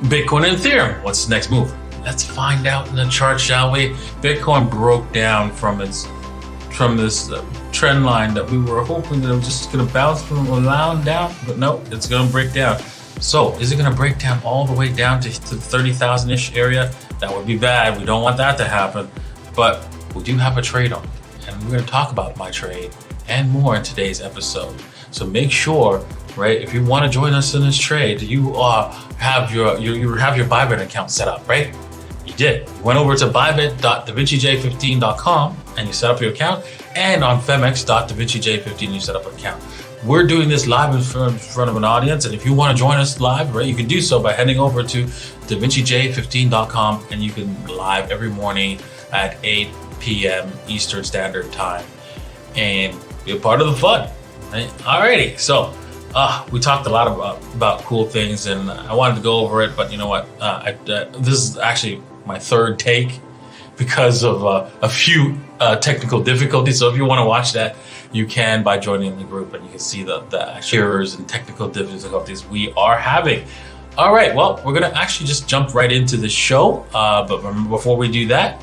Bitcoin and Ethereum. What's the next move? Let's find out in the chart, shall we? Bitcoin broke down from this trend line that we were hoping that it was just going to bounce from around down, but no, it's going to break down. So is it going to break down all the way down to the 30,000-ish area? That would be bad. We don't want that to happen, but we do have a trade on, and we're going to talk about my trade and more in today's episode. So make sure, right, if you want to join us in this trade, you have your Bybit account set up, right? You did. You went over to bybit.davincij15.com and you set up your account, and on femex.davincij15 you set up an account. We're doing this live in front of an audience, and if you want to join us live, right, you can do so by heading over to davincij15.com, and you can live every morning at 8 p.m. Eastern Standard Time and be a part of the fun. Right? Alrighty, so we talked a lot about cool things, and I wanted to go over it, but you know what? This is actually my third take because of a few technical difficulties. So if you want to watch that, you can by joining the group, and you can see the errors and technical difficulties we are having. All right, well, we're going to actually just jump right into the show. But before we do that,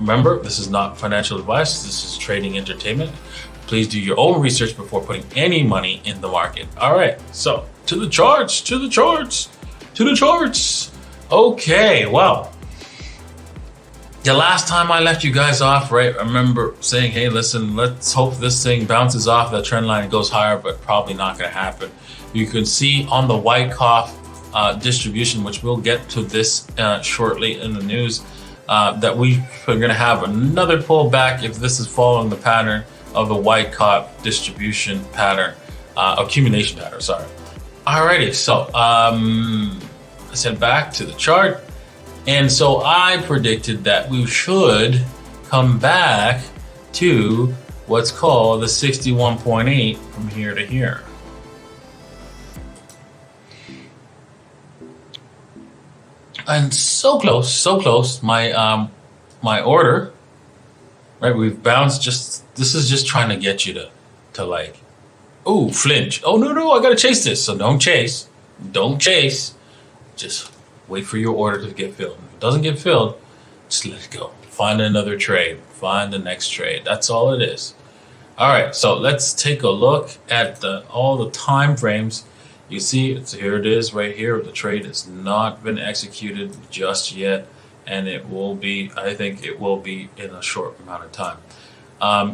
remember, this is not financial advice. This is trading entertainment. Please do your own research before putting any money in the market. All right, so to the charts. Okay, well, the last time I left you guys off, right, I remember saying, hey, listen, let's hope this thing bounces off that trend line and goes higher, but probably not going to happen. You can see on the Wyckoff distribution, which we'll get to this shortly in the news, that we are going to have another pullback if this is following the pattern of the Wyckoff distribution pattern, accumulation pattern, sorry. Alrighty, so let's head back to the chart. And so I predicted that we should come back to what's called the 61.8 from here to here. And so close. My order, right? We've bounced. This is just trying to get you to like, oh, flinch. Oh no, I gotta chase this. So don't chase. Just wait for your order to get filled. If it doesn't get filled, just let it go. Find another trade. Find the next trade. That's all it is. All right, so let's take a look at all the time frames. You see, here it is right here. The trade has not been executed just yet, and it will be, I think it will be in a short amount of time.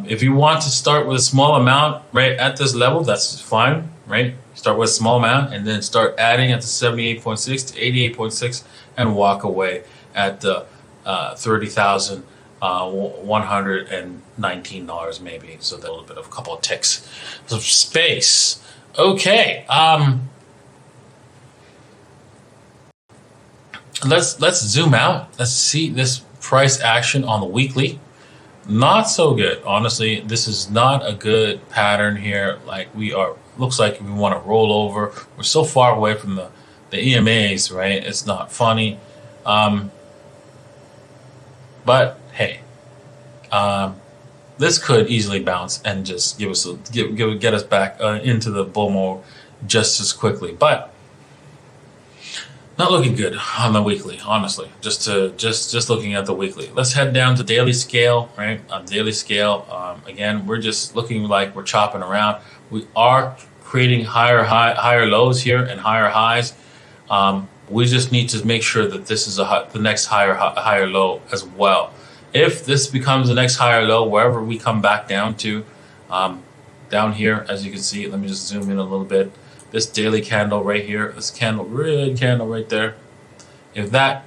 If you want to start with a small amount right at this level, that's fine, right? Start with a small amount and then start adding at the 78.6 to 88.6 and walk away at the $30,119 maybe. So that a little bit of a couple of ticks of space. Okay. Let's zoom out. Let's see this price action on the weekly. Not so good. Honestly, this is not a good pattern here. Like looks like we want to roll over. We're so far away from the EMAs, right? It's not funny. But hey, this could easily bounce and just get us back into the bull mode just as quickly. But not looking good on the weekly, honestly. Just looking at the weekly. Let's head down to daily scale, right? On daily scale, again, we're just looking like we're chopping around. We are creating higher lows here and higher highs. We just need to make sure that this is the next higher low as well. If this becomes the next higher low, wherever we come back down to, down here, as you can see, let me just zoom in a little bit. This daily candle right here, this red candle right there. If that,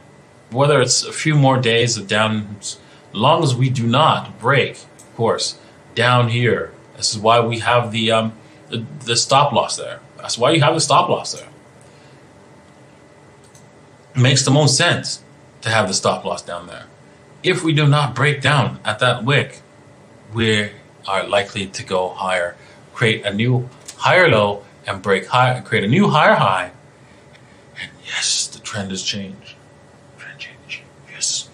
whether it's a few more days of down, as long as we do not break, of course, down here. This is why we have the stop loss there. That's why you have the stop loss there. It makes the most sense to have the stop loss down there. If we do not break down at that wick, we are likely to go higher, create a new higher low, and break high, create a new higher high. And yes, the trend has changed. Trend change. Yes.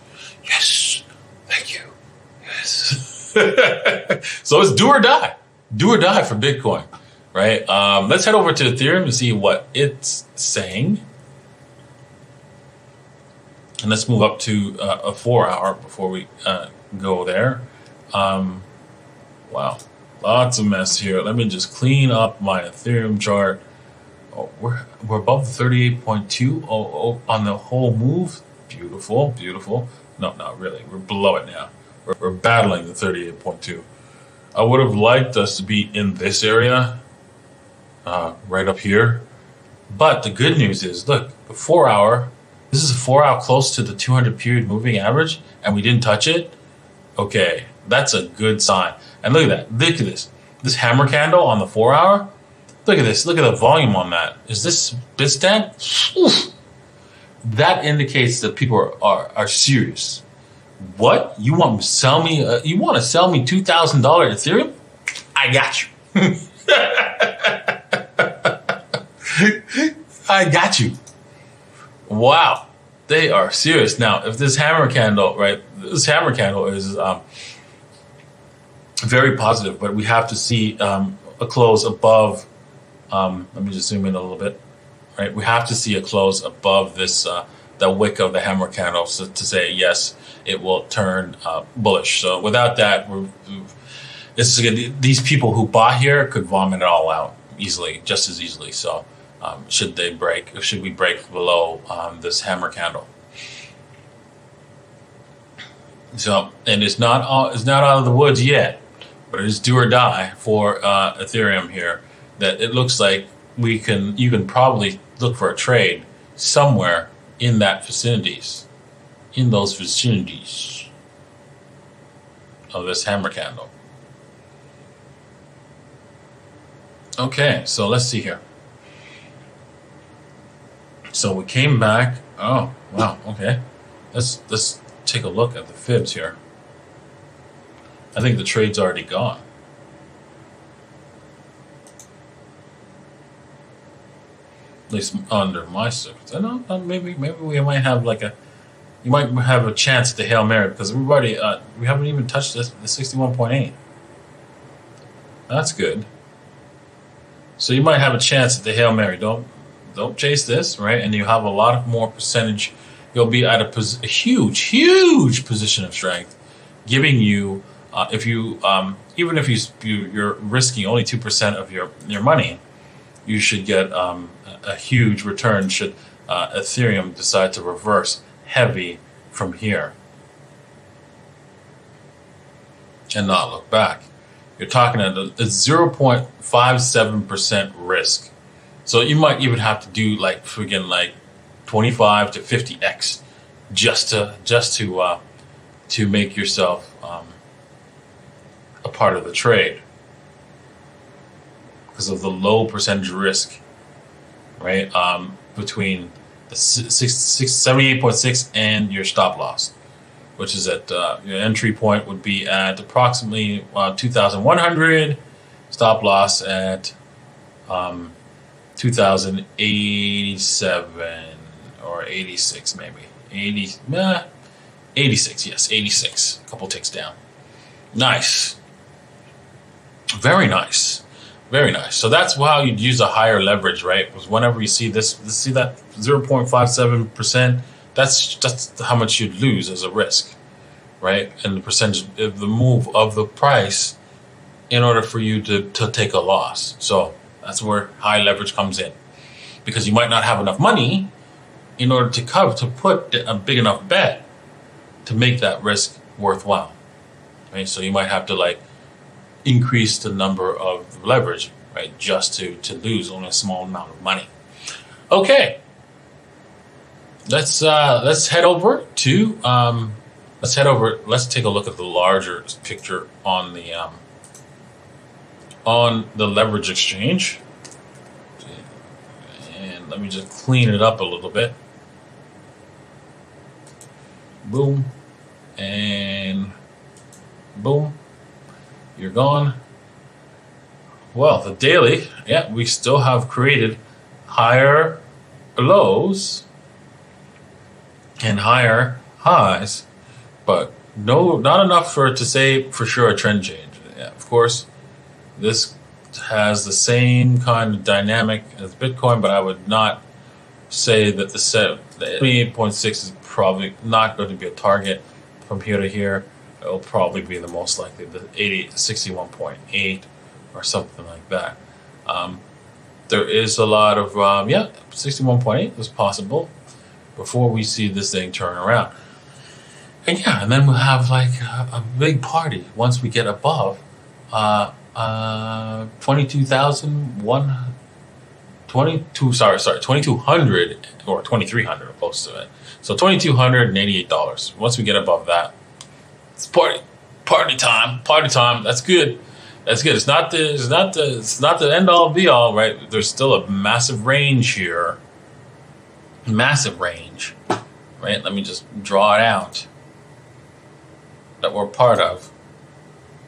Thank you. Yes. So it's do or die. Do or die for Bitcoin, right? Let's head over to Ethereum to see what it's saying. And let's move up to a 4 hour before we go there. Wow, lots of mess here. Let me just clean up my Ethereum chart. Oh, we're above the 38.2 on the whole move. Beautiful, beautiful. No, not really. We're below it now. We're battling the 38.2. I would have liked us to be in this area, right up here. But the good news is, look, the 4 hour. This is a 4 hour close to the 200 period moving average, and we didn't touch it. Okay, that's a good sign. And look at that. Look at this. This hammer candle on the 4 hour. Look at this. Look at the volume on that. Is this Bitstamp? Oof. That indicates that people are serious. What? You want to sell me? You want to sell me $2,000 Ethereum? I got you. I got you. Wow, they are serious. Now, if this hammer candle, right? This hammer candle is very positive, but we have to see a close above. Let me just zoom in a little bit. Right, we have to see a close above this, the wick of the hammer candle, so to say yes, it will turn bullish. So without that, these people who bought here could vomit it all out easily, just as easily. So should we break below this hammer candle? So, and it's not out of the woods yet, but it is do or die for Ethereum here. That it looks like you can probably look for a trade somewhere in those vicinities of this hammer candle. Okay, so let's see here. So we came back. Oh wow. Okay, let's take a look at the fibs here. I think the trade's already gone. At least under my circuits. I don't know, maybe we might have you might have a chance at the Hail Mary because everybody, we haven't even touched the 61.8. That's good. So you might have a chance at the Hail Mary. Don't chase this, right? And you have a lot more percentage. You'll be at a huge position of strength, giving you, even if you're risking only 2% of your money, you should get a huge return should Ethereum decide to reverse heavy from here and not look back. You're talking at a 0.57% risk. So you might even have to do like 25 to 50x just to make yourself a part of the trade because of the low percentage risk. Right, between the 78.6 and your stop loss, which is at your entry point would be at approximately 2,100, stop loss at 2,087 or 86 maybe 86, yes, 86, a couple ticks down. Nice, very nice. Very nice. So that's how you'd use a higher leverage, right? Because whenever you see that 0.57%, that's how much you'd lose as a risk, right? And the percentage of the move of the price in order for you to take a loss. So that's where high leverage comes in, because you might not have enough money in order to put a big enough bet to make that risk worthwhile, right? So you might have to increase the number of leverage, right, just to lose only a small amount of money. Okay, let's head over to let's take a look at the larger picture on the leverage exchange, and let me just clean it up a little bit. Boom and boom. You're gone. Well, the daily, yeah, we still have created higher lows and higher highs, but not enough for it to say for sure a trend change. Yeah, of course, this has the same kind of dynamic as Bitcoin, but I would not say that the The 28.6 is probably not going to be a target from here to here. It'll probably be the most likely, the 61.8 or something like that. There is a lot of, 61.8 is possible before we see this thing turn around. And yeah, and then we'll have like a big party once we get above 2200 or 2300 close to it. So $2,288. Once we get above that, it's party time. That's good. It's not the end all be all, right? There's still a massive range here. Massive range, right? Let me just draw it out that we're part of,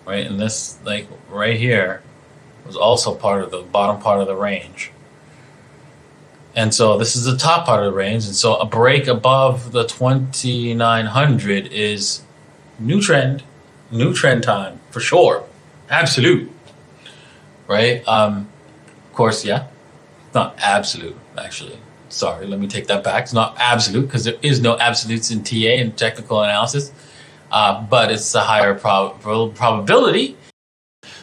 right? And this, like right here, was also part of the bottom part of the range. And so this is the top part of the range. And so a break above the 2,900 is new trend time for sure. Absolute, right? Of course, yeah, not absolute actually. Sorry, let me take that back. It's not absolute because there is no absolutes in TA and technical analysis, but it's a higher probability.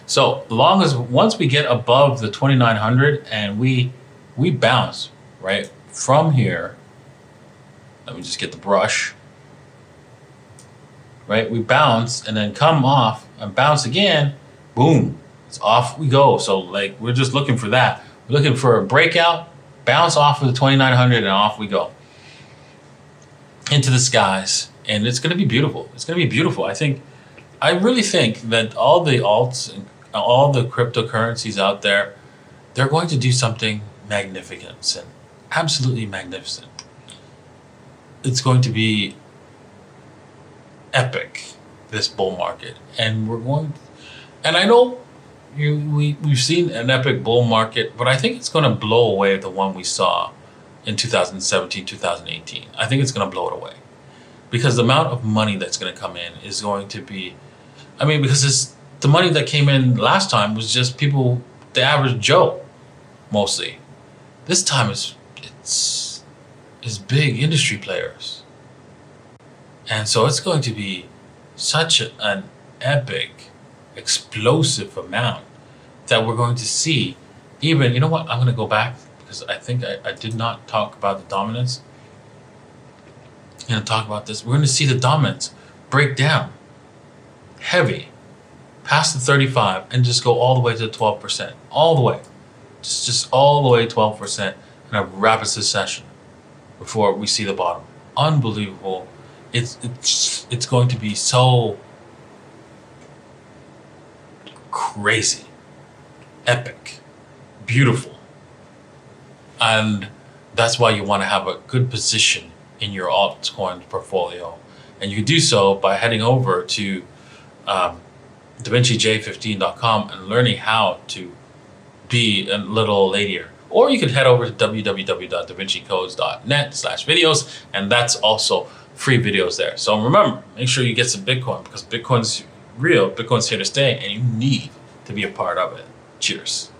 So long as once we get above the 2,900 and we bounce right from here, let me just get the brush. Right, we bounce and then come off and bounce again. Boom, it's off we go. So like we're just looking for that. We're looking for a breakout. Bounce off of the 2,900 and off we go into the skies, and it's going to be beautiful. It's going to be beautiful. I really think that all the alts and all the cryptocurrencies out there, they're going to do something magnificent, absolutely magnificent. It's going to be epic, this bull market, and I know we've seen an epic bull market, but I think it's going to blow away the one we saw in 2017, 2018. I think it's going to blow it away because the amount of money that's going to come in is going to be, because the money that came in last time was just people, the average Joe, mostly. This time it's big industry players. And so it's going to be such an epic, explosive amount that we're going to see. Even, you know what, I'm going to go back because I think I did not talk about the dominance. I'm going to talk about this. We're going to see the dominance break down heavy past the 35 and just go all the way to 12%. All the way. Just all the way 12% in a rapid succession before we see the bottom. Unbelievable. It's going to be so crazy, epic, beautiful. And that's why you want to have a good position in your altcoin portfolio. And you can do so by heading over to DaVinciJ15.com and learning how to be a little later. Or you can head over to www.davincicodes.net/videos, and that's also free videos there. So remember, make sure you get some Bitcoin because Bitcoin's real, Bitcoin's here to stay, and you need to be a part of it. Cheers.